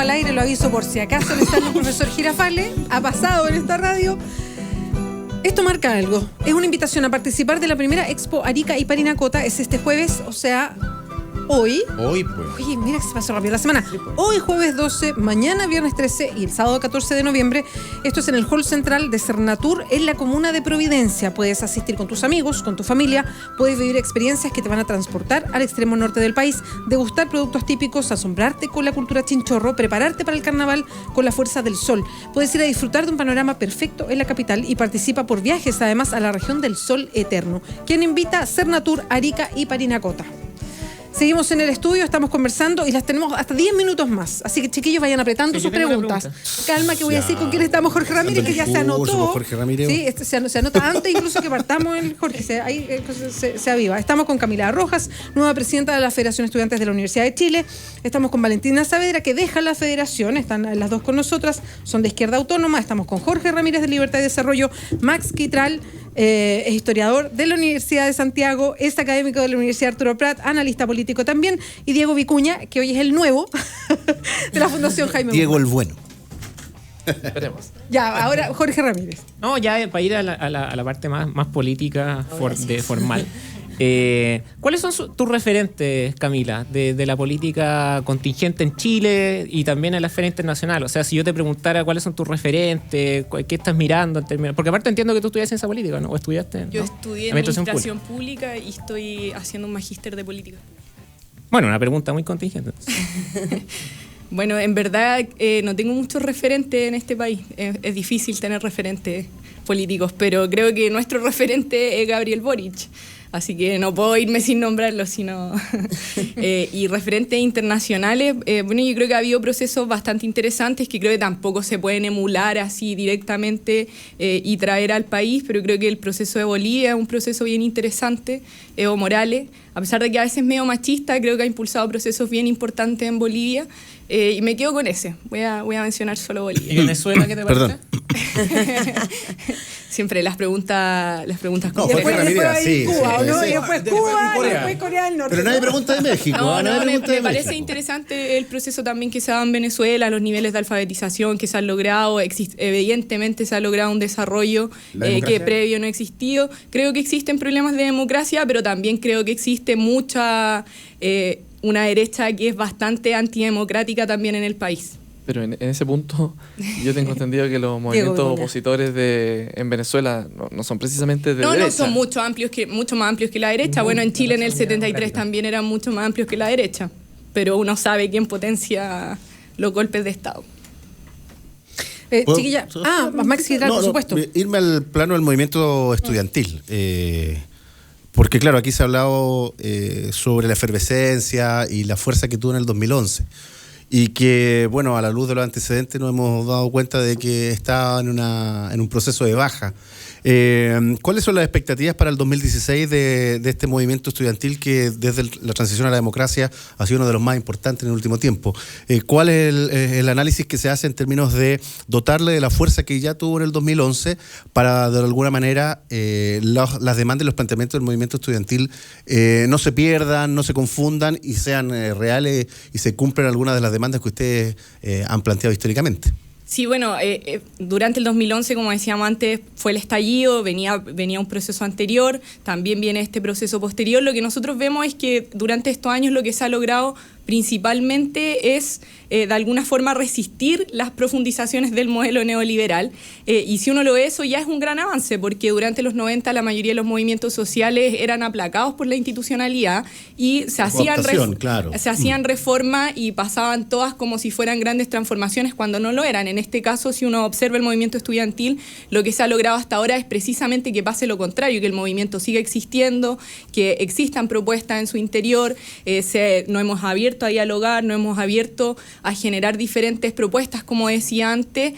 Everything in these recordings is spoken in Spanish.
al aire, lo aviso por si acaso le sale un profesor Girafales, ha pasado en esta radio. Esto marca algo. Es una invitación a participar de la primera Expo Arica y Parinacota. Es este jueves, o sea, hoy. Hoy, pues. Oye, mira que se pasó rápido la semana. Sí, pues. Hoy, jueves 12, mañana, viernes 13 y el sábado 14 de noviembre. Esto es en el Hall Central de Cernatur, en la comuna de Providencia. Puedes asistir con tus amigos, con tu familia. Puedes vivir experiencias que te van a transportar al extremo norte del país, degustar productos típicos, asombrarte con la cultura chinchorro, prepararte para el carnaval con la fuerza del sol. Puedes ir a disfrutar de un panorama perfecto en la capital y participa por viajes, además, a la región del sol eterno. ¿Quién invita? Cernatur, Arica y Parinacota. Seguimos en el estudio, estamos conversando y las tenemos hasta 10 minutos más. Así que, chiquillos, vayan apretando sus preguntas. Calma, que voy a decir con quién estamos. Jorge Ramírez, que ya se anotó. Jorge Ramírez. Sí, se anota antes incluso que partamos el Jorge. Se aviva. Estamos con Camila Rojas, nueva presidenta de la Federación de Estudiantes de la Universidad de Chile. Estamos con Valentina Saavedra, que deja la federación. Están las dos con nosotras. Son de Izquierda Autónoma. Estamos con Jorge Ramírez, de Libertad y Desarrollo. Max Quitral, es historiador de la Universidad de Santiago, es académico de la Universidad Arturo Prat, analista político también, y Diego Vicuña, que hoy es el nuevo de la Fundación Jaime Diego el bueno. Esperemos. Ya, ahora Jorge Ramírez. No, ya para ir a la parte más política, formal. ¿Cuáles son tus referentes, Camila, de la política contingente en Chile y también en la esfera internacional? O sea, si yo te preguntara cuáles son tus referentes, qué estás mirando en términos... Porque aparte entiendo que tú estudias ciencia política, ¿no? ¿O estudiaste? Yo ¿no? estudié administración pública y estoy haciendo un magíster de política. Bueno, una pregunta muy contingente. Bueno, en verdad no tengo muchos referentes en este país. Es difícil tener referentes políticos, pero creo que nuestro referente es Gabriel Boric. Así que no puedo irme sin nombrarlo, sino... y referentes internacionales, bueno, yo creo que ha habido procesos bastante interesantes que creo que tampoco se pueden emular así directamente y traer al país, pero creo que el proceso de Bolivia es un proceso bien interesante. Evo Morales, a pesar de que a veces es medio machista, creo que ha impulsado procesos bien importantes en Bolivia. Y me quedo con ese. Voy a mencionar solo Bolivia. ¿Y Venezuela qué te parece? Siempre las preguntas No, Jorge Ramírez, sí. Cuba, Sí, ¿no? sí. Y después Cuba, y después Corea del Norte. Pero nadie pregunta de México. Me parece interesante el proceso también que se da en Venezuela, los niveles de alfabetización que se han logrado. Evidentemente se ha logrado un desarrollo que previo no ha existido. Creo que existen problemas de democracia, pero también creo que existe una derecha que es bastante antidemocrática también en el país. Pero en ese punto yo tengo entendido que los movimientos opositores en Venezuela no son precisamente de derecha. No, son mucho más amplios que la derecha. Bueno, en Chile en el 73 también eran mucho más amplios que la derecha. Pero uno sabe quién potencia los golpes de Estado. Chiquilla. Max Quitral, por supuesto. Irme al plano del movimiento estudiantil. Porque claro, aquí se ha hablado sobre la efervescencia y la fuerza que tuvo en el 2011. Y que, bueno, a la luz de los antecedentes nos hemos dado cuenta de que está en un proceso de baja. ¿Cuáles son las expectativas para el 2016 de este movimiento estudiantil que desde la transición a la democracia ha sido uno de los más importantes en el último tiempo? ¿Cuál es el análisis que se hace en términos de dotarle de la fuerza que ya tuvo en el 2011 para, de alguna manera, las demandas y los planteamientos del movimiento estudiantil no se pierdan, no se confundan y sean reales y se cumplan algunas de las demandas que ustedes han planteado históricamente? Sí, bueno, durante el 2011, como decíamos antes, fue el estallido, venía un proceso anterior, también viene este proceso posterior. Lo que nosotros vemos es que durante estos años lo que se ha logrado principalmente es de alguna forma resistir las profundizaciones del modelo neoliberal y si uno lo ve, eso ya es un gran avance porque durante los 90 la mayoría de los movimientos sociales eran aplacados por la institucionalidad y se hacían reformas y pasaban todas como si fueran grandes transformaciones cuando no lo eran. En este caso, si uno observa el movimiento estudiantil, lo que se ha logrado hasta ahora es precisamente que pase lo contrario, que el movimiento siga existiendo, que existan propuestas en su interior, no hemos abierto a dialogar, no hemos abierto a generar diferentes propuestas, como decía antes.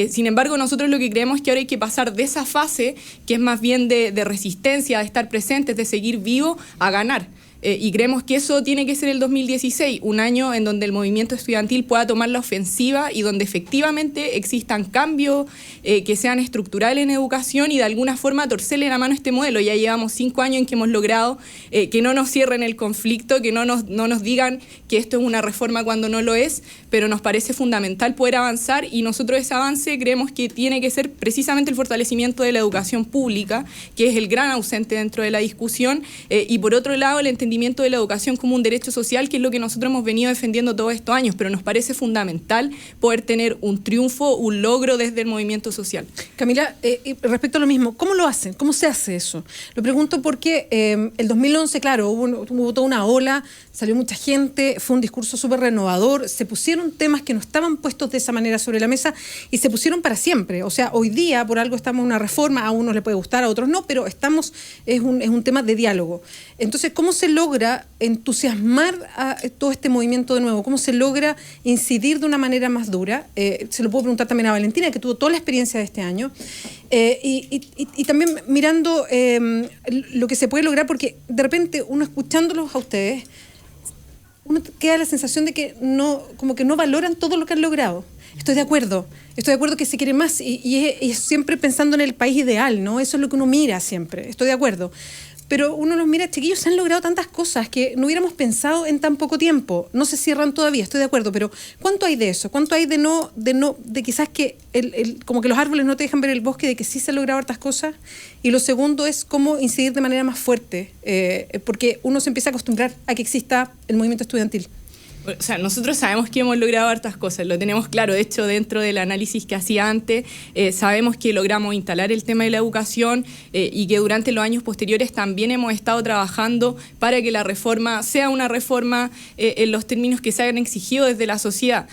Sin embargo, nosotros lo que creemos es que ahora hay que pasar de esa fase, que es más bien de resistencia, de estar presentes, de seguir vivo, a ganar. y creemos que eso tiene que ser el 2016, un año en donde el movimiento estudiantil pueda tomar la ofensiva y donde efectivamente existan cambios que sean estructurales en educación y de alguna forma torcerle la mano a este modelo. Ya llevamos 5 años en que hemos logrado que no nos cierren el conflicto, que no nos digan que esto es una reforma cuando no lo es, pero nos parece fundamental poder avanzar y nosotros ese avance creemos que tiene que ser precisamente el fortalecimiento de la educación pública, que es el gran ausente dentro de la discusión, y por otro lado el entendimiento de la educación como un derecho social, que es lo que nosotros hemos venido defendiendo todos estos años, pero nos parece fundamental poder tener un triunfo, un logro desde el movimiento social. Camila, respecto a lo mismo, ¿cómo lo hacen? ¿Cómo se hace eso? Lo pregunto porque el 2011, claro, hubo toda una ola, salió mucha gente, fue un discurso súper renovador, se pusieron temas que no estaban puestos de esa manera sobre la mesa y se pusieron para siempre. O sea, hoy día por algo estamos en una reforma, a unos le puede gustar, a otros no, pero es un tema de diálogo. Entonces, ¿cómo se logra entusiasmar a todo este movimiento de nuevo? ¿Cómo se logra incidir de una manera más dura? Se lo puedo preguntar también a Valentina, que tuvo toda la experiencia de este año. Y también mirando lo que se puede lograr, porque de repente uno escuchándolos a ustedes, uno queda la sensación de que como que no valoran todo lo que han logrado. Estoy de acuerdo que se quiere más y es siempre pensando en el país ideal, ¿no? Eso es lo que uno mira siempre, estoy de acuerdo. Pero uno los mira, chiquillos, se han logrado tantas cosas que no hubiéramos pensado en tan poco tiempo. No se cierran todavía, estoy de acuerdo, pero ¿cuánto hay de eso? ¿Cuánto hay de quizás que como que los árboles no te dejan ver el bosque, de que sí se han logrado hartas cosas? Y lo segundo es cómo incidir de manera más fuerte, porque uno se empieza a acostumbrar a que exista el movimiento estudiantil. O sea, nosotros sabemos que hemos logrado hartas cosas, lo tenemos claro. De hecho, dentro del análisis que hacía antes, sabemos que logramos instalar el tema de la educación y que durante los años posteriores también hemos estado trabajando para que la reforma sea una reforma en los términos que se hayan exigido desde la sociedad.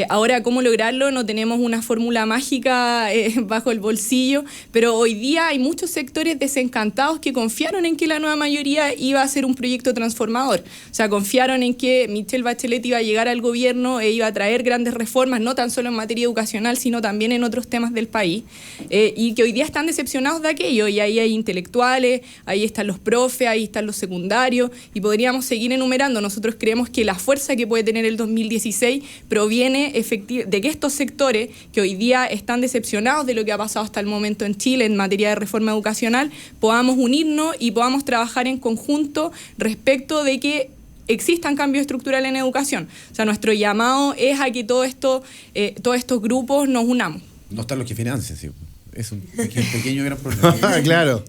Ahora, ¿cómo lograrlo? No tenemos una fórmula mágica bajo el bolsillo, pero hoy día hay muchos sectores desencantados que confiaron en que la nueva mayoría iba a ser un proyecto transformador. O sea, confiaron en que Michelle Bachelet iba a llegar al gobierno e iba a traer grandes reformas, no tan solo en materia educacional, sino también en otros temas del país, y que hoy día están decepcionados de aquello, y ahí hay intelectuales, ahí están los profes, ahí están los secundarios, y podríamos seguir enumerando. Nosotros creemos que la fuerza que puede tener el 2016 proviene de que estos sectores que hoy día están decepcionados de lo que ha pasado hasta el momento en Chile en materia de reforma educacional, podamos unirnos y podamos trabajar en conjunto respecto de que existan cambios estructurales en educación. O sea, nuestro llamado es a que todos estos grupos nos unamos. No están los que financian, sí. Es un pequeño gran problema. Claro.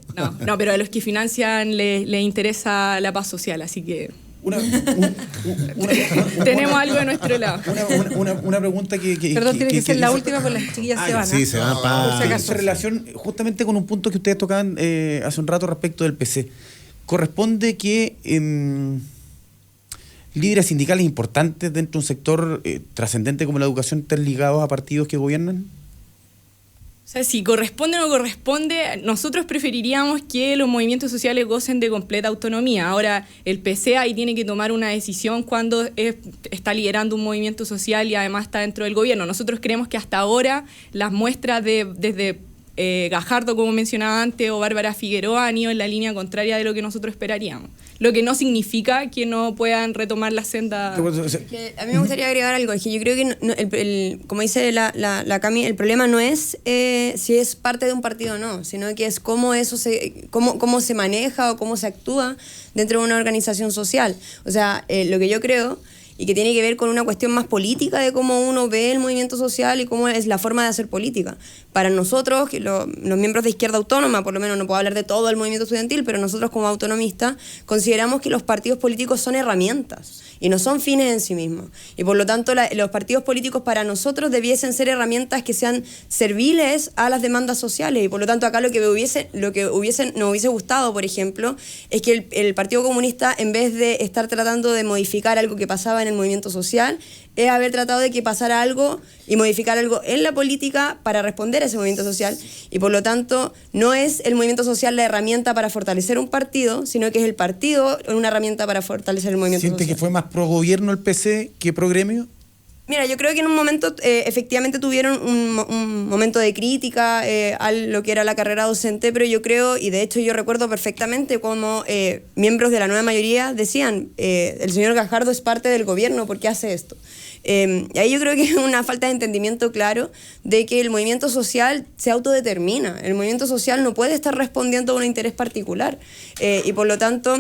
No, pero a los que financian les interesa la paz social, así que tenemos algo de nuestro lado. Una pregunta que Perdón, tiene que ser la última, porque las chiquillas se van. Sí, se van para... En relación justamente con un punto que ustedes tocaban hace un rato respecto del PC. Corresponde que líderes sindicales importantes dentro de un sector trascendente como la educación estén ligados a partidos que gobiernan. O sea, si corresponde o no corresponde, nosotros preferiríamos que los movimientos sociales gocen de completa autonomía. Ahora, el PC ahí tiene que tomar una decisión cuando está liderando un movimiento social y además está dentro del gobierno. Nosotros creemos que hasta ahora las muestras desde Gajardo, como mencionaba antes, o Bárbara Figueroa han ido en la línea contraria de lo que nosotros esperaríamos. Lo que no significa que no puedan retomar la senda. A mí me gustaría agregar algo, es que yo creo que, como dice la Cami, el problema no es si es parte de un partido o no, sino que es cómo se maneja o cómo se actúa dentro de una organización social. O sea, lo que yo creo, y que tiene que ver con una cuestión más política de cómo uno ve el movimiento social y cómo es la forma de hacer política. Para nosotros, que los miembros de Izquierda Autónoma, por lo menos no puedo hablar de todo el movimiento estudiantil, pero nosotros como autonomistas consideramos que los partidos políticos son herramientas y no son fines en sí mismos. Y por lo tanto los partidos políticos para nosotros debiesen ser herramientas que sean serviles a las demandas sociales. Y por lo tanto acá lo que nos hubiese gustado, por ejemplo, es que el Partido Comunista, en vez de estar tratando de modificar algo que pasaba en el movimiento social, es haber tratado de que pasara algo y modificar algo en la política para responder a ese movimiento social. Y por lo tanto no es el movimiento social la herramienta para fortalecer un partido, sino que es el partido una herramienta para fortalecer el movimiento social. ¿Siente que fue más pro gobierno el PC que pro gremio? Mira, yo creo que en un momento efectivamente tuvieron un momento de crítica a lo que era la carrera docente, pero yo creo, y de hecho yo recuerdo perfectamente cómo miembros de la nueva mayoría decían, el señor Gajardo es parte del gobierno, ¿por qué hace esto? Y ahí yo creo que es una falta de entendimiento claro de que el movimiento social se autodetermina. El movimiento social no puede estar respondiendo a un interés particular. Y por lo tanto,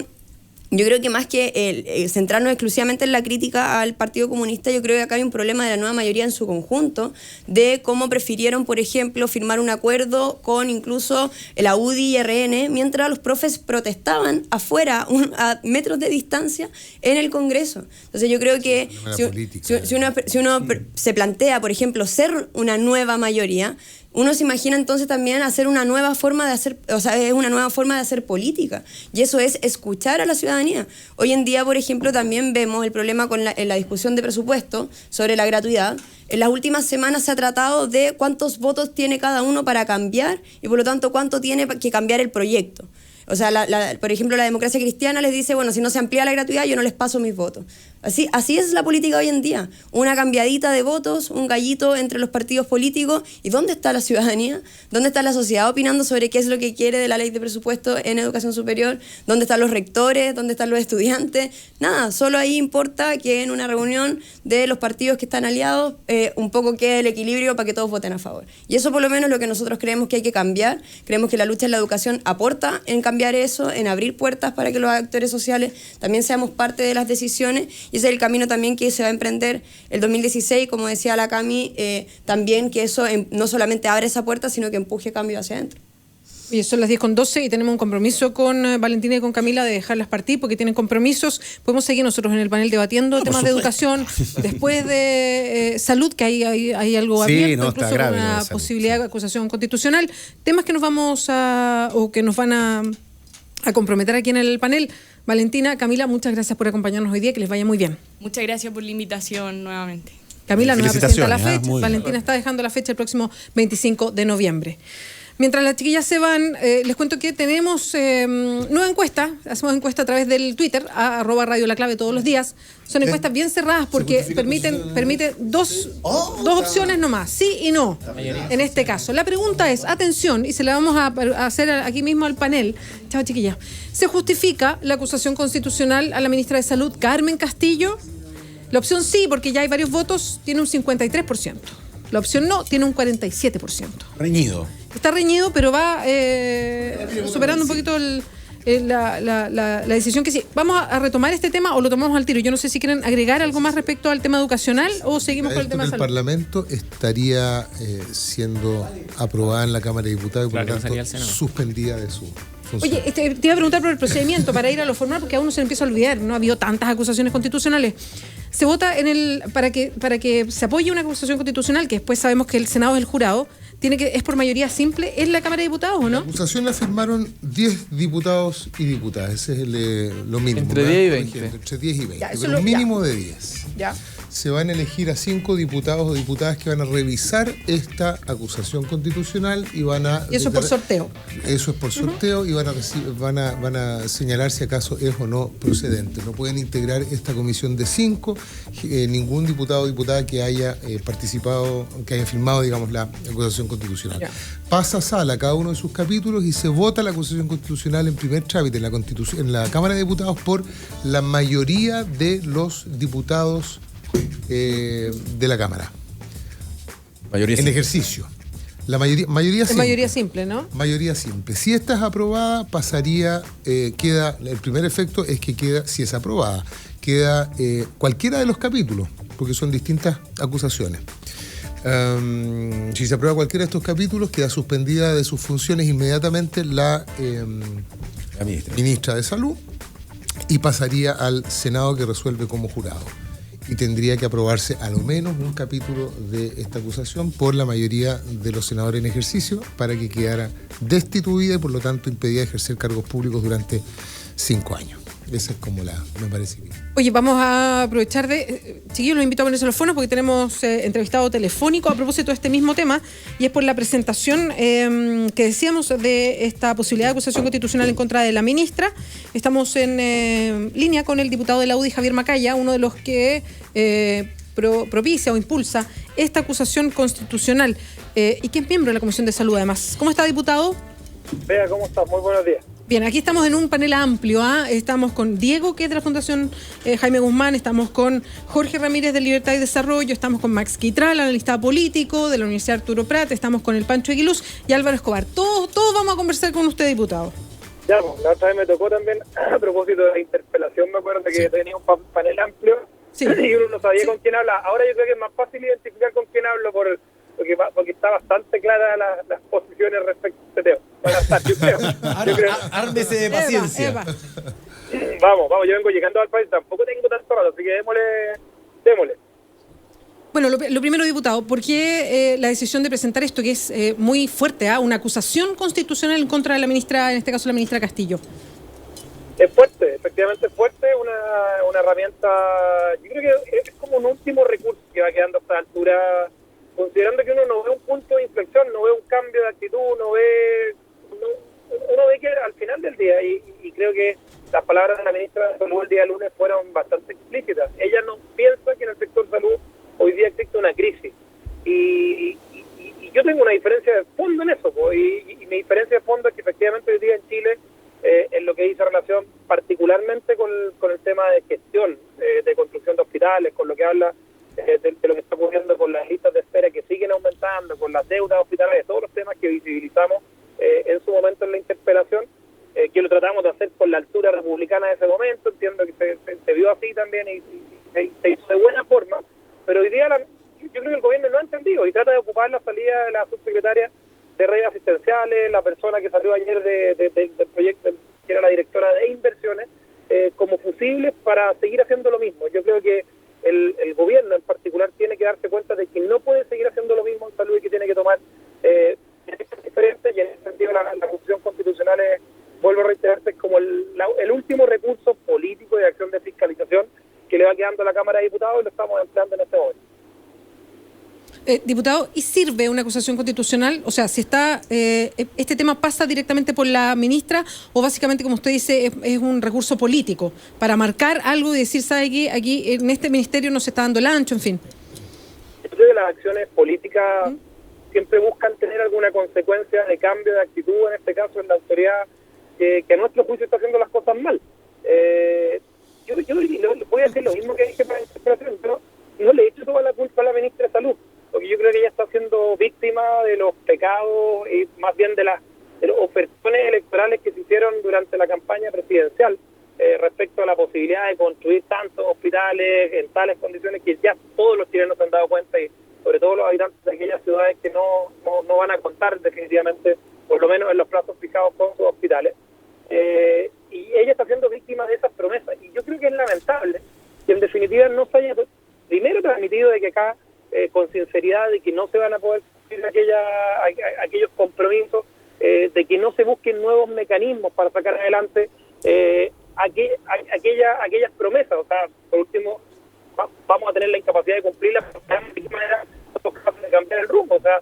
yo creo que más que centrarnos exclusivamente en la crítica al Partido Comunista, yo creo que acá hay un problema de la nueva mayoría en su conjunto, de cómo prefirieron, por ejemplo, firmar un acuerdo con incluso la UDI y RN, mientras los profes protestaban afuera, a metros de distancia, en el Congreso. Entonces yo creo que si uno se plantea, por ejemplo, ser una nueva mayoría, uno se imagina entonces también hacer una nueva forma de hacer, o sea, es una nueva forma de hacer política. Y eso es escuchar a la ciudadanía. Hoy en día, por ejemplo, también vemos el problema en la discusión de presupuesto sobre la gratuidad. En las últimas semanas se ha tratado de cuántos votos tiene cada uno para cambiar y por lo tanto cuánto tiene que cambiar el proyecto. O sea, por ejemplo, la Democracia Cristiana les dice, bueno, si no se amplía la gratuidad, yo no les paso mis votos. Así es la política hoy en día. Una cambiadita de votos, un gallito entre los partidos políticos. ¿Y dónde está la ciudadanía? ¿Dónde está la sociedad opinando sobre qué es lo que quiere de la ley de presupuesto en educación superior? ¿Dónde están los rectores? ¿Dónde están los estudiantes? Nada, solo ahí importa que en una reunión de los partidos que están aliados un poco quede el equilibrio para que todos voten a favor. Y eso por lo menos es lo que nosotros creemos que hay que cambiar. Creemos que la lucha en la educación aporta en cambiar eso, en abrir puertas para que los actores sociales también seamos parte de las decisiones. Y ese es el camino también que se va a emprender el 2016, como decía la Cami, también que eso no solamente abre esa puerta, sino que empuje cambio hacia adentro. Y son las 10:12 y tenemos un compromiso con Valentina y con Camila de dejarlas partir porque tienen compromisos. Podemos seguir nosotros en el panel debatiendo temas de educación, después de salud, que hay algo abierto, incluso con una posibilidad de acusación constitucional. Temas que nos vamos o que nos van a comprometer aquí en el panel. Valentina, Camila, muchas gracias por acompañarnos hoy día, que les vaya muy bien. Muchas gracias por la invitación nuevamente. Camila nos presenta la fecha, Valentina está dejando la fecha el próximo 25 de noviembre. Mientras las chiquillas se van, les cuento que tenemos nueva encuesta. Hacemos encuesta a través del Twitter, @Radio La Clave todos los días. Son encuestas bien cerradas porque permiten dos opciones nomás, sí y no, en este caso. La pregunta es, atención, y se la vamos a hacer aquí mismo al panel. Chao, chiquillas. ¿Se justifica la acusación constitucional a la ministra de Salud, Carmen Castillo? La opción sí, porque ya hay varios votos, tiene un 53%. La opción no, tiene un 47%. Reñido. Está reñido, pero va superando un poquito la decisión que sí. ¿Vamos a retomar este tema o lo tomamos al tiro? Yo no sé si quieren agregar algo más respecto al tema educacional o seguimos con el tema de salud. El Parlamento estaría siendo aprobada en la Cámara de Diputados y por lo tanto suspendida de su función. Oye, te iba a preguntar por el procedimiento para ir a lo formal porque a uno se le empieza a olvidar. No ha habido tantas acusaciones constitucionales. Se vota para que se apoye una acusación constitucional, que después sabemos que el Senado es el jurado. ¿Es por mayoría simple en la Cámara de Diputados o no? La acusación la firmaron 10 diputados y diputadas. Ese es lo mínimo. Entre 10 y 20. Entre 10 y 20. Ya, pero un mínimo de 10. Ya. Se van a elegir a 5 diputados o diputadas que van a revisar esta acusación constitucional y van a... ¿Y eso por sorteo? Eso es por sorteo y van a señalar si acaso es o no procedente. No pueden integrar esta comisión de 5 ningún diputado o diputada que haya participado, que haya firmado, digamos, la acusación constitucional. Ya. Pasa a sala cada uno de sus capítulos y se vota la acusación constitucional en primer trámite en la Cámara de Diputados por la mayoría de los diputados de la Cámara. Mayoría en ejercicio. La mayoría simple. Mayoría simple, ¿no? Mayoría simple. Si esta es aprobada, queda, el primer efecto es que queda, si es aprobada, queda cualquiera de los capítulos, porque son distintas acusaciones. Si se aprueba cualquiera de estos capítulos, queda suspendida de sus funciones inmediatamente la ministra de Salud y pasaría al Senado, que resuelve como jurado. Y tendría que aprobarse a lo menos un capítulo de esta acusación por la mayoría de los senadores en ejercicio para que quedara destituida y por lo tanto impedida de ejercer cargos públicos durante 5 años. Esa es como me parece bien. Oye, vamos a aprovechar chiquillos, los invito a ponerse los fonos porque tenemos entrevistado telefónico a propósito de este mismo tema y es por la presentación que decíamos de esta posibilidad de acusación constitucional en contra de la ministra. Estamos en línea con el diputado de la UDI, Javier Macaya, uno de los que propicia o impulsa esta acusación constitucional y que es miembro de la Comisión de Salud además. ¿Cómo está, diputado? Vea, ¿cómo estás? Muy buenos días. Bien, aquí estamos en un panel amplio. Estamos con Diego, que es de la Fundación Jaime Guzmán, estamos con Jorge Ramírez de Libertad y Desarrollo, estamos con Max Quitral, analista político de la Universidad Arturo Prat, estamos con el Pancho Aguiluz y Álvaro Escobar. Todos vamos a conversar con usted, diputado. Ya, pues, la otra vez me tocó también, a propósito de la interpelación, me acuerdo que tenía un panel amplio y uno no sabía con quién habla. Ahora yo creo que es más fácil identificar con quién hablo porque está bastante clara las posiciones respecto a este tema. Ármese de paciencia. Vamos, yo vengo llegando al país, tampoco tengo tanto rato, así que démosle. Bueno, lo primero, diputado, ¿por qué la decisión de presentar esto, que es muy fuerte, una acusación constitucional en contra de la ministra, en este caso la ministra Castillo? Es fuerte, efectivamente es fuerte, una herramienta, yo creo que es como un último recurso que va quedando a esta altura, considerando que uno no ve un punto de inflexión, no ve un cambio de actitud, uno ve que al final del día, y creo que las palabras de la ministra de Salud el día lunes fueron bastante explícitas, ella no piensa que en el sector salud hoy día existe una crisis, y yo tengo una diferencia de fondo en eso, y mi diferencia de fondo es que efectivamente hoy día en Chile, en lo que dice relación particularmente con el tema de gestión, de construcción de hospitales, con lo que habla de lo que está ocurriendo con las listas de espera que siguen aumentando, con las deudas hospitalarias, todos los temas que visibilizamos en su momento en la interpelación, que lo tratamos de hacer con la altura republicana de ese momento, entiendo que se vio así también y se hizo de buena forma, pero hoy día yo creo que el gobierno no ha entendido y trata de ocupar la salida de la subsecretaria de redes asistenciales, la persona que salió ayer del proyecto, que era la directora de inversiones, como fusibles para seguir haciendo lo mismo. Yo creo que el gobierno en particular tiene que darse cuenta de que no puede seguir haciendo lo mismo en salud y que tiene que tomar medidas diferentes, y en ese sentido la Constitución Constitucional es, vuelvo a reiterarte, es como el último recurso político de acción de fiscalización que le va quedando a la Cámara de Diputados y lo estamos empleando en este momento. Diputado, ¿y sirve una acusación constitucional? O sea, si este tema pasa directamente por la ministra o básicamente, como usted dice, es un recurso político para marcar algo y decir, ¿sabe qué? Aquí en este ministerio no se está dando el ancho, en fin. Yo creo que las acciones políticas siempre buscan tener alguna consecuencia de cambio de actitud, en este caso en la autoridad que a nuestro juicio está haciendo las cosas mal. Yo voy a decir lo mismo que dije para la interpelación, pero no le he hecho toda la culpa a la ministra de Salud, porque yo creo que ella está siendo víctima de los pecados y más bien de las ofertones electorales que se hicieron durante la campaña presidencial respecto a la posibilidad de construir tantos hospitales en tales condiciones que ya todos los chilenos se han dado cuenta, y sobre todo los habitantes de aquellas ciudades que no van a contar definitivamente, por lo menos en los plazos fijados con sus hospitales. Y ella está siendo víctima de esas promesas, y yo creo que es lamentable que en definitiva no se haya primero transmitido de que acá con sinceridad de que no se van a poder cumplir aquellos compromisos, de que no se busquen nuevos mecanismos para sacar adelante aquellas promesas. O sea, por último, vamos a tener la incapacidad de cumplirlas, de cambiar el rumbo. O sea,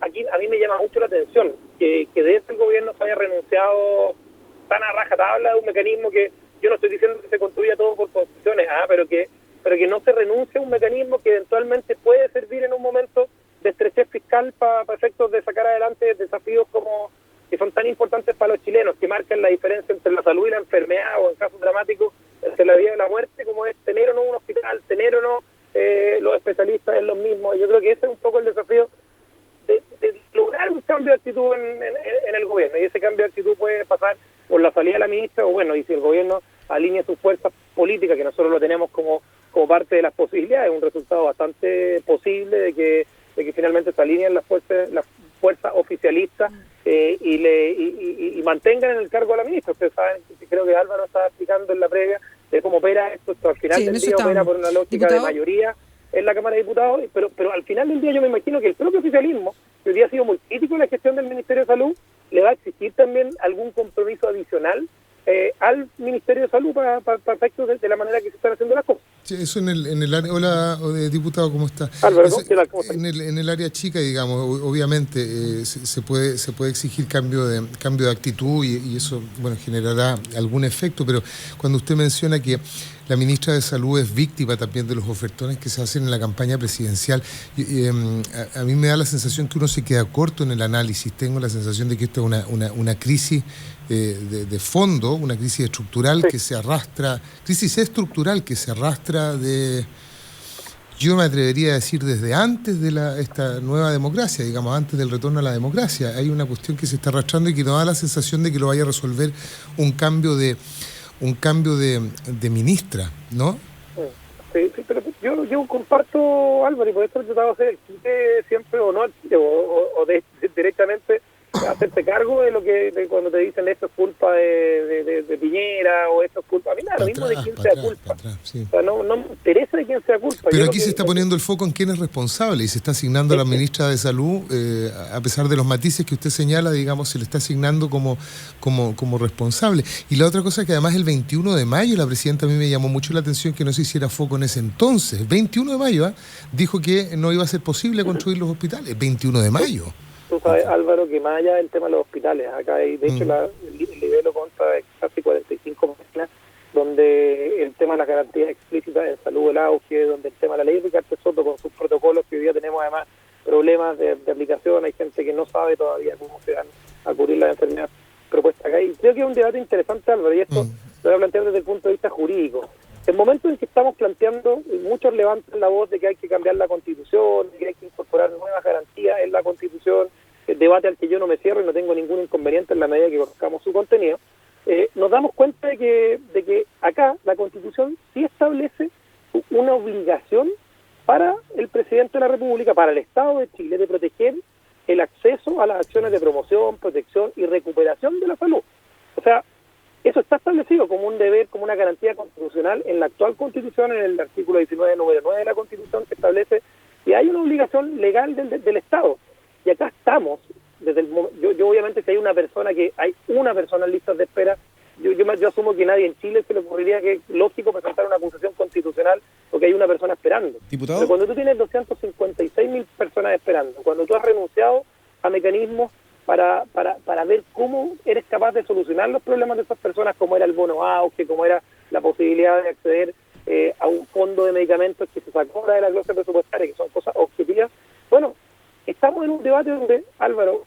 aquí a mí me llama mucho la atención que desde el gobierno se haya renunciado tan a rajatabla de un mecanismo que yo no estoy diciendo que se construya todo por constituciones, pero que no se renuncie a un mecanismo que eventualmente puede servir en un momento de estrechez fiscal para efectos de sacar adelante desafíos como que son tan importantes para los chilenos, que marcan la diferencia entre la salud y la enfermedad, o en casos dramáticos, entre la vida y la muerte, como es tener o no un hospital, tener o no los especialistas en los mismos. Yo creo que ese es un poco el desafío de lograr un cambio de actitud en el gobierno, y ese cambio de actitud puede pasar por la salida de la ministra, o bueno, y si el gobierno alinea sus fuerzas políticas, que nosotros lo tenemos como parte de las posibilidades, un resultado bastante posible de que finalmente se alineen las fuerzas oficialistas y mantengan en el cargo a la ministra. Ustedes saben, creo que Álvaro estaba explicando en la previa de cómo opera esto al final del día opera por una lógica de mayoría en la Cámara de Diputados, pero al final del día yo me imagino que el propio oficialismo, que hoy día ha sido muy crítico en la gestión del Ministerio de Salud, le va a exigir también algún compromiso adicional al Ministerio de Salud para efectos de la manera que se están haciendo las cosas. Sí, eso en el área. Hola, diputado, ¿cómo está? Álvaro, ¿cómo está? En el área chica, digamos, obviamente se puede exigir cambio de actitud y eso, bueno, generará algún efecto, pero cuando usted menciona que la ministra de Salud es víctima también de los ofertones que se hacen en la campaña presidencial. A mí me da la sensación que uno se queda corto en el análisis. Tengo la sensación de que esto es una crisis de fondo, una crisis estructural que se arrastra, crisis estructural que se arrastra yo me atrevería a decir desde antes de esta nueva democracia, digamos, antes del retorno a la democracia. Hay una cuestión que se está arrastrando y que nos da la sensación de que lo vaya a resolver un cambio de ministra, ¿no? Sí, pero yo comparto, Álvaro, y por eso he tratado de hacer el quite siempre, o no, o directamente hacerte cargo de lo que cuando te dicen esto es culpa de Piñera o esto es culpa. A mí nada, lo mismo de quién sea culpa. Sí. O sea, no me interesa de quién sea culpa. Pero aquí se está poniendo el foco en quién es responsable y se está asignando a la ministra de Salud, a pesar de los matices que usted señala, digamos, se le está asignando como responsable. Y la otra cosa es que además el 21 de mayo la presidenta a mí me llamó mucho la atención que no se hiciera foco en ese entonces. El 21 de mayo dijo que no iba a ser posible construir los hospitales. 21 de mayo. Tú sabes, Álvaro, que más allá del tema de los hospitales, acá hay, de hecho, el libelo consta de casi 45 páginas, donde el tema de las garantías explícitas en salud, el auge, donde el tema de la ley de Ricardo Soto con sus protocolos, que hoy día tenemos además problemas de aplicación, hay gente que no sabe todavía cómo se van a cubrir las enfermedades propuestas acá. Y creo que es un debate interesante, Álvaro, y esto lo voy a plantear desde el punto de vista jurídico. El momento en que estamos planteando, muchos levantan la voz de que hay que cambiar la Constitución, de que hay que incorporar nuevas garantías en la Constitución, el debate al que yo no me cierro y no tengo ningún inconveniente en la medida que conozcamos su contenido, nos damos cuenta de que acá la Constitución sí establece una obligación para el presidente de la República, para el Estado de Chile, de proteger el acceso a las acciones de promoción, protección y recuperación de la salud. O sea, eso está establecido como un deber, como una garantía constitucional en la actual Constitución, en el artículo 19, número 9 de la Constitución, que establece que hay una obligación legal del Estado. Y acá estamos, yo obviamente si hay una persona en listas de espera, yo asumo que nadie en Chile se le ocurriría que es lógico presentar una acusación constitucional porque hay una persona esperando. Diputado. Pero cuando tú tienes 256.000 personas esperando, cuando tú has renunciado a mecanismos para ver cómo eres capaz de solucionar los problemas de esas personas, como era el bono auge, como era la posibilidad de acceder a un fondo de medicamentos que se sacó de la glosa presupuestaria, que son cosas objetivas, bueno, estamos en un debate donde, Álvaro,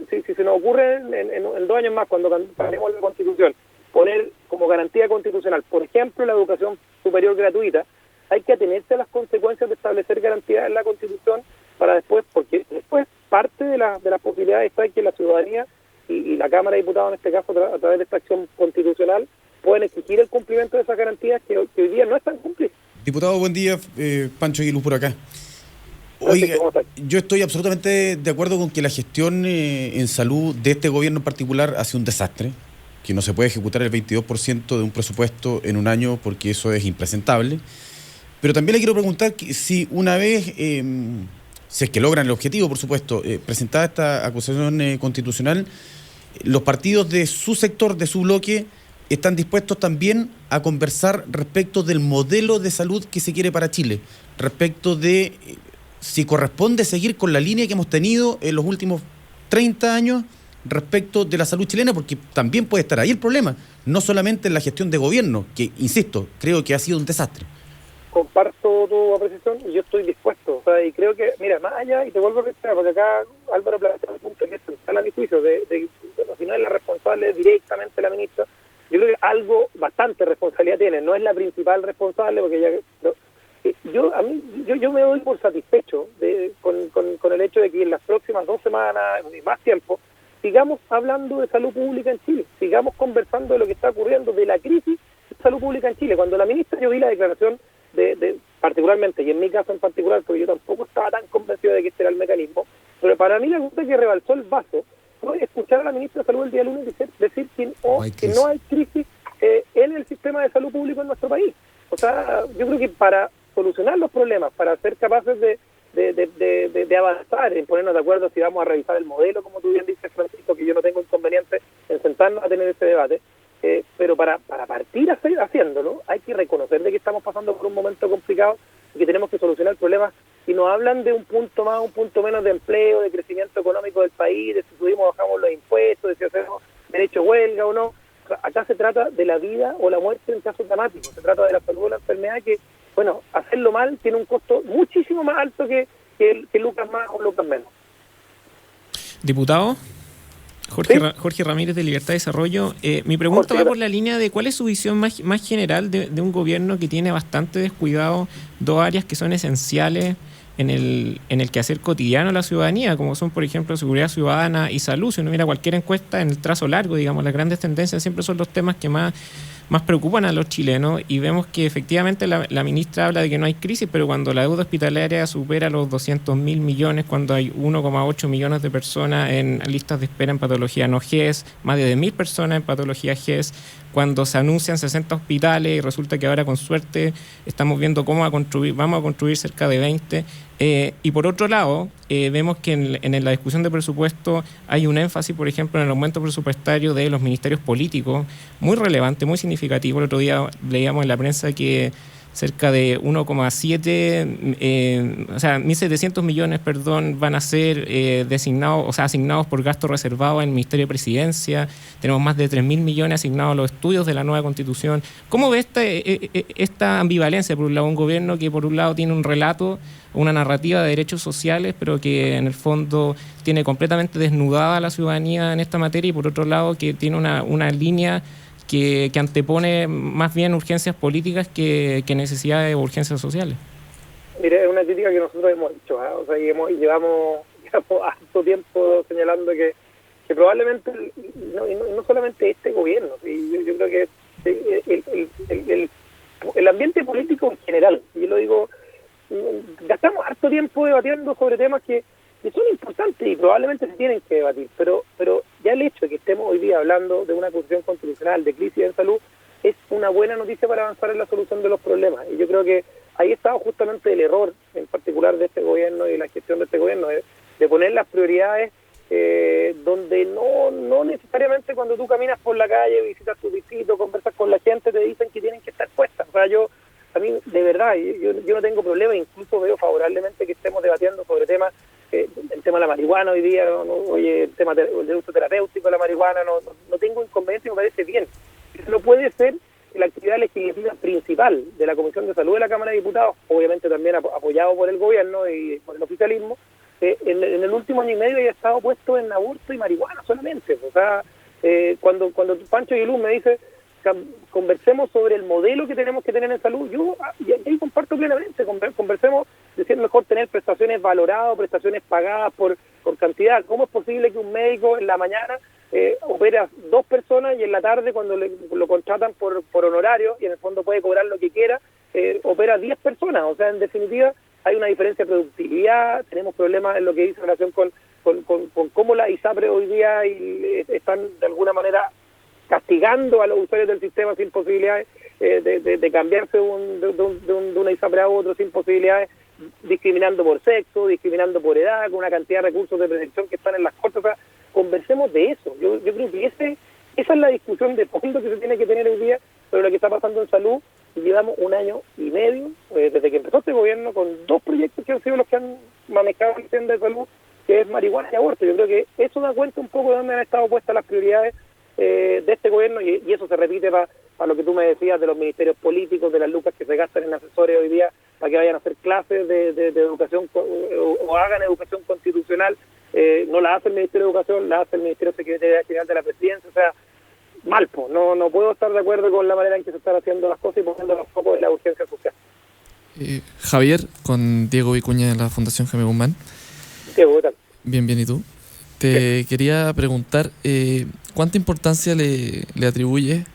si se nos ocurre en 2 años más, cuando cambiemos la Constitución, poner como garantía constitucional, por ejemplo, la educación superior gratuita, hay que atenerse a las consecuencias de establecer garantías en la Constitución para después, porque después parte de las posibilidades está en que la ciudadanía y la Cámara de Diputados, en este caso, a través de esta acción constitucional, pueden exigir el cumplimiento de esas garantías que hoy día no están cumplidas. Diputado, buen día. Pancho Aguiluz por acá. Oiga, yo estoy absolutamente de acuerdo con que la gestión en salud de este gobierno en particular ha sido un desastre, que no se puede ejecutar el 22% de un presupuesto en un año porque eso es impresentable. Pero también le quiero preguntar si una vez, si es que logran el objetivo, por supuesto, presentada esta acusación constitucional, los partidos de su sector, de su bloque, están dispuestos también a conversar respecto del modelo de salud que se quiere para Chile, respecto de si corresponde seguir con la línea que hemos tenido en los últimos 30 años respecto de la salud chilena, porque también puede estar ahí el problema, no solamente en la gestión de gobierno, que, insisto, creo que ha sido un desastre. Comparto tu apreciación y yo estoy dispuesto, o sea, y creo que, mira, más allá, y te vuelvo a repetir, porque acá Álvaro plantea un punto que es central a mi juicio, bueno, si no es la responsable directamente la ministra, yo creo que algo, bastante responsabilidad tiene, no es la principal responsable, porque yo me doy por satisfecho con el hecho de que en las próximas 2 semanas y más tiempo sigamos hablando de salud pública en Chile, sigamos conversando de lo que está ocurriendo, de la crisis de salud pública en Chile. Cuando la ministra, yo vi la declaración de particularmente, y en mi caso en particular, porque yo tampoco estaba tan convencido de que este era el mecanismo, pero para mí la cosa que rebalsó el vaso fue escuchar a la ministra de Salud el día lunes decir que no hay crisis en el sistema de salud público en nuestro país. O sea, yo creo que para solucionar los problemas, para ser capaces de avanzar, en ponernos de acuerdo si vamos a revisar el modelo, como tú bien dices, Francisco, que yo no tengo inconveniente en sentarnos a tener ese debate, pero para partir haciéndolo, hay que reconocer de que estamos pasando por un momento complicado y que tenemos que solucionar problemas. Si nos hablan de un punto más, un punto menos de empleo, de crecimiento económico del país, de si subimos o bajamos los impuestos, de si hacemos derecho a huelga o no, acá se trata de la vida o la muerte en casos dramáticos, se trata de la salud o la enfermedad que, bueno, hacerlo mal tiene un costo muchísimo más alto que lucas más o lucas menos. Diputado Jorge Ramírez de Libertad y Desarrollo, mi pregunta va por la línea de cuál es su visión más general de un gobierno que tiene bastante descuidado dos áreas que son esenciales en el quehacer cotidiano de la ciudadanía, como son, por ejemplo, seguridad ciudadana y salud. Si uno mira cualquier encuesta en el trazo largo, digamos, las grandes tendencias siempre son los temas que más preocupan a los chilenos, y vemos que efectivamente la ministra habla de que no hay crisis, pero cuando la deuda hospitalaria supera los 200.000 millones, cuando hay 1,8 millones de personas en listas de espera en patología no GES, más de 10.000 personas en patología GES, cuando se anuncian 60 hospitales y resulta que ahora con suerte estamos viendo vamos a construir cerca de 20. Y por otro lado, vemos que en la discusión de presupuesto hay un énfasis, por ejemplo, en el aumento presupuestario de los ministerios políticos, muy relevante, muy significativo. El otro día leíamos en la prensa que cerca de 1,7 millones, van a ser asignados por gasto reservado en el Ministerio de Presidencia. Tenemos más de 3.000 millones asignados a los estudios de la nueva Constitución. ¿Cómo ve esta ambivalencia? Por un lado, un gobierno que por un lado tiene un relato, una narrativa de derechos sociales, pero que en el fondo tiene completamente desnudada a la ciudadanía en esta materia, y por otro lado que tiene una línea que antepone más bien urgencias políticas que necesidades o urgencias sociales? Mire, es una crítica que nosotros hemos hecho, o sea, llevamos harto tiempo señalando que probablemente, no solamente este gobierno, yo creo que el ambiente político en general, yo lo digo, gastamos harto tiempo debatiendo sobre temas que son importantes y probablemente se tienen que debatir, pero ya el hecho de que estemos hoy día hablando de una acusación constitucional, de crisis en salud, es una buena noticia para avanzar en la solución de los problemas. Y yo creo que ahí está justamente el error, en particular de este gobierno y la gestión de este gobierno, de poner las prioridades donde no necesariamente cuando tú caminas por la calle, visitas tu distrito, conversas con la gente, te dicen que tienen que estar puestas. O sea, a mí, de verdad, yo no tengo problema, incluso veo favorablemente que estemos debatiendo sobre temas, el tema de la marihuana hoy día, el tema del uso terapéutico de la marihuana, no tengo inconveniente y me parece bien. Eso no puede ser la actividad legislativa principal de la Comisión de Salud de la Cámara de Diputados, obviamente también apoyado por el gobierno y por el oficialismo. En el último año y medio haya estado puesto en aborto y marihuana solamente. O sea, cuando Pancho Aguiluz me dice conversemos sobre el modelo que tenemos que tener en salud, yo ahí comparto plenamente, conversemos de si es mejor tener prestaciones valoradas, prestaciones pagadas por cantidad. ¿Cómo es posible que un médico en la mañana opera 2 personas y en la tarde, cuando lo contratan por honorario y en el fondo puede cobrar lo que quiera, opera 10 personas? O sea, en definitiva, hay una diferencia de productividad, tenemos problemas en lo que dice en relación con cómo la ISAPRE hoy día están de alguna manera castigando a los usuarios del sistema sin posibilidades de cambiarse de una ISAPRE a otro, sin posibilidades, discriminando por sexo, discriminando por edad, con una cantidad de recursos de protección que están en las cortes. O sea, conversemos de eso. Yo creo que esa es la discusión de fondo que se tiene que tener hoy día sobre lo que está pasando en salud. Y llevamos 1 año y medio, desde que empezó este gobierno, con 2 proyectos que han sido los que han manejado el sistema de salud, que es marihuana y aborto. Yo creo que eso da cuenta un poco de dónde han estado puestas las prioridades de este gobierno, y eso se repite para lo que tú me decías de los ministerios políticos, de las lucas que se gastan en asesores hoy día para que vayan a hacer clases de educación o hagan educación constitucional. No la hace el Ministerio de Educación, la hace el Ministerio Secretaría General de la Presidencia. O sea, mal, no puedo estar de acuerdo con la manera en que se están haciendo las cosas y poniendo los focos en la urgencia social. Javier, con Diego Vicuña de la Fundación Jaime Guzmán. Diego, ¿qué tal? Bien, ¿y tú? Te quería preguntar, ¿cuánta importancia le atribuye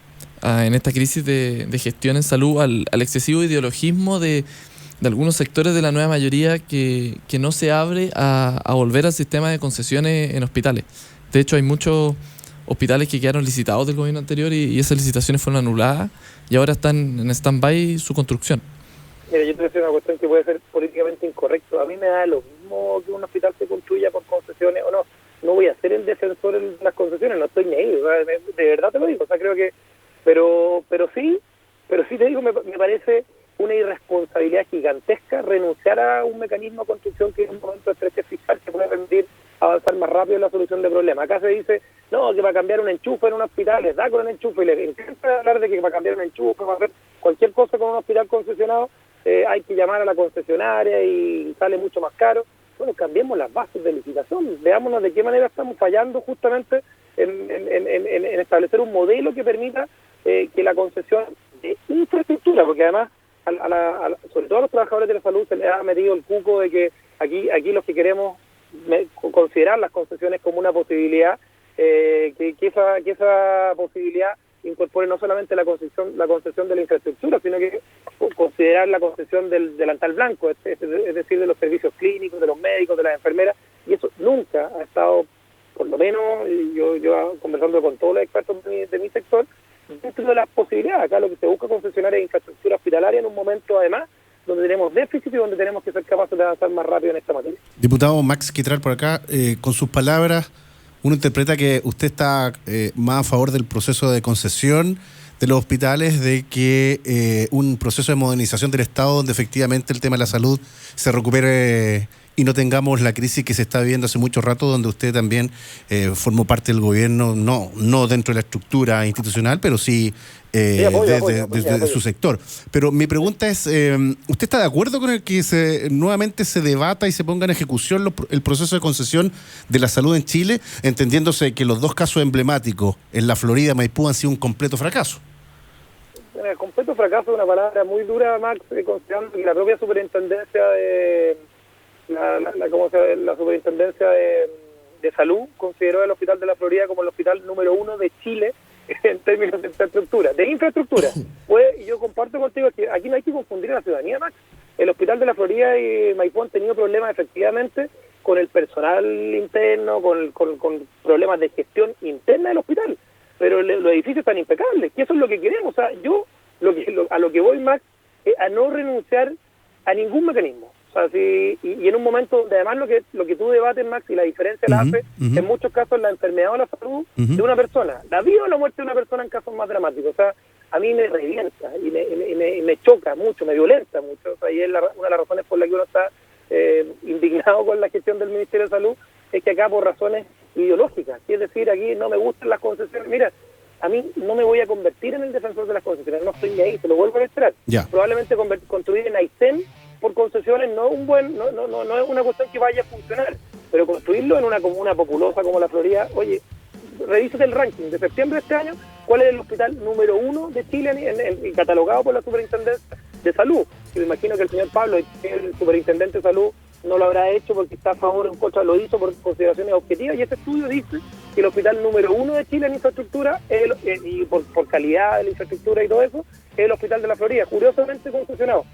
en esta crisis de gestión en salud al excesivo ideologismo de algunos sectores de la nueva mayoría que no se abre a volver al sistema de concesiones en hospitales? De hecho, hay muchos hospitales que quedaron licitados del gobierno anterior y esas licitaciones fueron anuladas y ahora están en stand-by su construcción. Mira, yo te voy a decir una cuestión que puede ser políticamente incorrecto. A mí me da lo mismo que un hospital se construya por concesiones o no. No voy a ser el defensor de las concesiones, no estoy ni ahí, o sea, de verdad te lo digo. O sea, creo que, pero sí te digo, me parece una irresponsabilidad gigantesca renunciar a un mecanismo de construcción que es un momento de estrechez fiscal que puede permitir avanzar más rápido en la solución de problemas. Acá se dice, no, no, que va a cambiar un enchufe en un hospital, les da con el enchufe y les encanta hablar de que va a cambiar un enchufe, va a hacer cualquier cosa con un hospital concesionado, hay que llamar a la concesionaria y sale mucho más caro. Bueno, cambiemos las bases de licitación, veámonos de qué manera estamos fallando justamente en establecer un modelo que permita que la concesión de infraestructura, porque además, sobre todo a los trabajadores de la salud se les ha metido el cuco de que aquí los que queremos considerar las concesiones como una posibilidad, que esa posibilidad incorpore no solamente la concesión de la infraestructura, sino que considerar la concesión del delantal blanco, es decir, de los servicios clínicos, de los médicos, de las enfermeras, y eso nunca ha estado, por lo menos, yo conversando con todos los expertos de mi sector, dentro de las posibilidades. Acá lo que se busca concesionar es infraestructura hospitalaria en un momento, además, donde tenemos déficit y donde tenemos que ser capaces de avanzar más rápido en esta materia. Diputado Max Quitral por acá, con sus palabras, uno interpreta que usted está más a favor del proceso de concesión de los hospitales, de que un proceso de modernización del Estado donde efectivamente el tema de la salud se recupere y no tengamos la crisis que se está viviendo hace mucho rato, donde usted también formó parte del gobierno, no dentro de la estructura institucional, pero sí desde su sector. Pero mi pregunta es, ¿usted está de acuerdo con el que nuevamente se debata y se ponga en ejecución el proceso de concesión de la salud en Chile, entendiéndose que los dos casos emblemáticos en la Florida, Maipú, han sido un completo fracaso? El completo fracaso es una palabra muy dura, Max, considerando que la propia superintendencia la superintendencia de salud consideró el Hospital de la Florida como el hospital número 1 de Chile en términos de infraestructura. Y yo comparto contigo que aquí no hay que confundir a la ciudadanía, Max. El Hospital de la Florida y Maipú han tenido problemas efectivamente con el personal interno, con problemas de gestión interna del hospital, pero los edificios están impecables, que eso es lo que queremos. O sea, yo a lo que voy, Max, es a no renunciar a ningún mecanismo. O sea, y en un momento donde además lo que tú debates, Max, y la diferencia la hace, en muchos casos, la enfermedad o la salud de una persona, la vida o la muerte de una persona en casos más dramáticos. O sea, a mí me revienta y me choca mucho, me violenta mucho. O sea, y es una de las razones por las que uno está indignado con la gestión del Ministerio de Salud, es que acá por razones ideológicas, es decir, aquí no me gustan las concesiones. Mira, a mí no me voy a convertir en el defensor de las concesiones, no estoy ni ahí, se lo vuelvo a reiterar. Probablemente construir en Aysén por concesiones no es una cuestión que vaya a funcionar, pero construirlo en una comuna populosa como la Florida, oye, revísate el ranking de septiembre de este año, cuál es el hospital número 1 de Chile catalogado por la Superintendencia de Salud. Yo me imagino que el señor Pablo, el superintendente de Salud, no lo habrá hecho porque está a favor o en contra, lo hizo por consideraciones objetivas, y ese estudio dice que el hospital número 1 de Chile en infraestructura, y por calidad de la infraestructura y todo eso, es el Hospital de la Florida, curiosamente concesionado.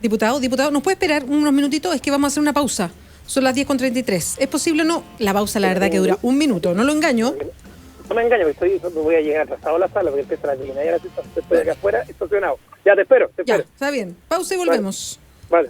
Diputado, ¿nos puede esperar unos minutitos? Es que vamos a hacer una pausa. Son las 10:33. ¿Es posible o no? La pausa, la verdad, que dura un minuto. ¿No lo engaño? No me engaño, voy a llegar atrasado a la sala porque empieza la tribuna. Estoy acá afuera estacionado. Ya, te espero. Ya, está bien. Pausa y volvemos. Vale.